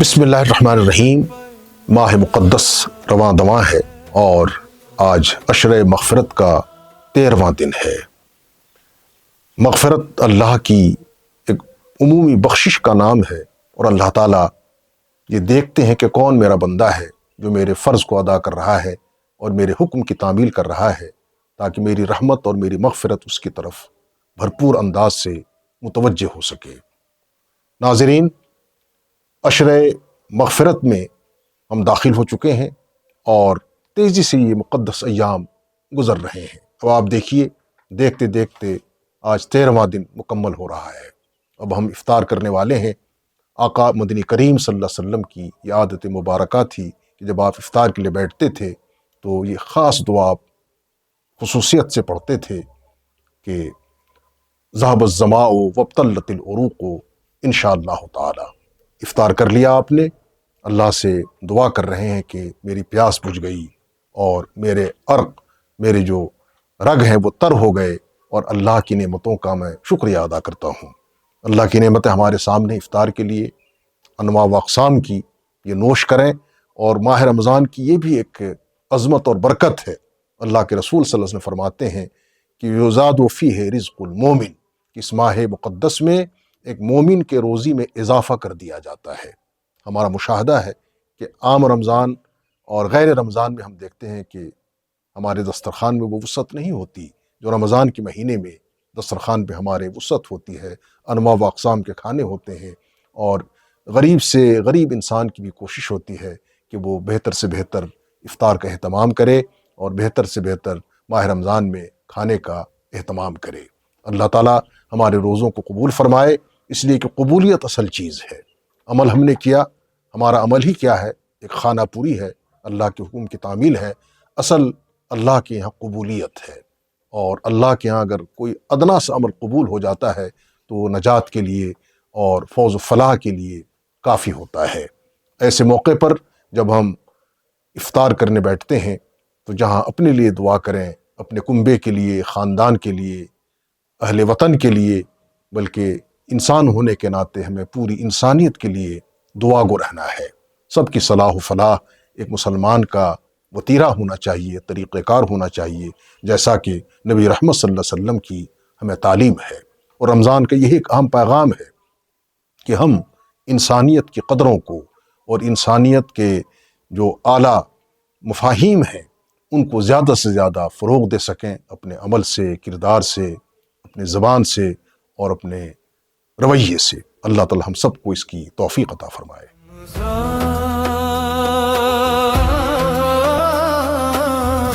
بسم اللہ الرحمن الرحیم۔ ماہ مقدس رواں دواں ہے اور آج عشرِ مغفرت کا 13واں دن ہے۔ مغفرت اللہ کی ایک عمومی بخشش کا نام ہے، اور اللہ تعالیٰ یہ دیکھتے ہیں کہ کون میرا بندہ ہے جو میرے فرض کو ادا کر رہا ہے اور میرے حکم کی تعمیل کر رہا ہے، تاکہ میری رحمت اور میری مغفرت اس کی طرف بھرپور انداز سے متوجہ ہو سکے۔ ناظرین، عشرِ مغفرت میں ہم داخل ہو چکے ہیں اور تیزی سے یہ مقدس ایام گزر رہے ہیں۔ اب آپ دیکھیے، دیکھتے دیکھتے آج 13واں دن مکمل ہو رہا ہے۔ اب ہم افطار کرنے والے ہیں۔ آقا مدنی کریم صلی اللہ علیہ وسلم کی یہ عادت مبارکہ تھی کہ جب آپ افطار کے لیے بیٹھتے تھے تو یہ خاص دعا آپ خصوصیت سے پڑھتے تھے کہ ذهب الظماء وابتلت العروق انشاءاللہ تعالی۔ افطار کر لیا آپ نے، اللہ سے دعا کر رہے ہیں کہ میری پیاس بجھ گئی اور میرے عرق، میرے جو رگ ہیں وہ تر ہو گئے، اور اللہ کی نعمتوں کا میں شکریہ ادا کرتا ہوں۔ اللہ کی نعمتیں ہمارے سامنے افطار کے لیے انواع و اقسام کی، یہ نوش کریں۔ اور ماہ رمضان کی یہ بھی ایک عظمت اور برکت ہے۔ اللہ کے رسول صلی اللہ علیہ وسلم فرماتے ہیں کہ یزاد فیہ رزق المومن، اس ماہ مقدس میں ایک مومن کے روزی میں اضافہ کر دیا جاتا ہے۔ ہمارا مشاہدہ ہے کہ عام رمضان اور غیر رمضان میں ہم دیکھتے ہیں کہ ہمارے دسترخوان میں وہ وسعت نہیں ہوتی جو رمضان کے مہینے میں دسترخوان پہ ہمارے وسعت ہوتی ہے، انواع و اقسام کے کھانے ہوتے ہیں، اور غریب سے غریب انسان کی بھی کوشش ہوتی ہے کہ وہ بہتر سے بہتر افطار کا اہتمام کرے اور بہتر سے بہتر ماہ رمضان میں کھانے کا اہتمام کرے۔ اللہ تعالیٰ ہمارے روزوں کو قبول فرمائے، اس لیے کہ قبولیت اصل چیز ہے۔ عمل ہم نے کیا، ہمارا عمل ہی کیا ہے؟ ایک خانہ پوری ہے، اللہ کے حکم کی تعمیل ہے۔ اصل اللہ کے یہاں قبولیت ہے، اور اللہ کے یہاں اگر کوئی ادنا سا عمل قبول ہو جاتا ہے تو وہ نجات کے لیے اور فوز و فلاح کے لیے کافی ہوتا ہے۔ ایسے موقع پر جب ہم افطار کرنے بیٹھتے ہیں تو جہاں اپنے لیے دعا کریں، اپنے کنبے کے لیے، خاندان کے لیے، اہل وطن کے لیے، بلکہ انسان ہونے کے ناطے ہمیں پوری انسانیت کے لیے دعا گو رہنا ہے۔ سب کی صلاح و فلاح ایک مسلمان کا وتیرہ ہونا چاہیے، طریقہ کار ہونا چاہیے، جیسا کہ نبی رحمت صلی اللہ علیہ وسلم کی ہمیں تعلیم ہے۔ اور رمضان کا یہی ایک اہم پیغام ہے کہ ہم انسانیت کی قدروں کو اور انسانیت کے جو اعلیٰ مفاہیم ہیں ان کو زیادہ سے زیادہ فروغ دے سکیں، اپنے عمل سے، کردار سے، اپنے زبان سے اور اپنے رویے سے۔ اللہ تعالی ہم سب کو اس کی توفیق عطا فرمائے۔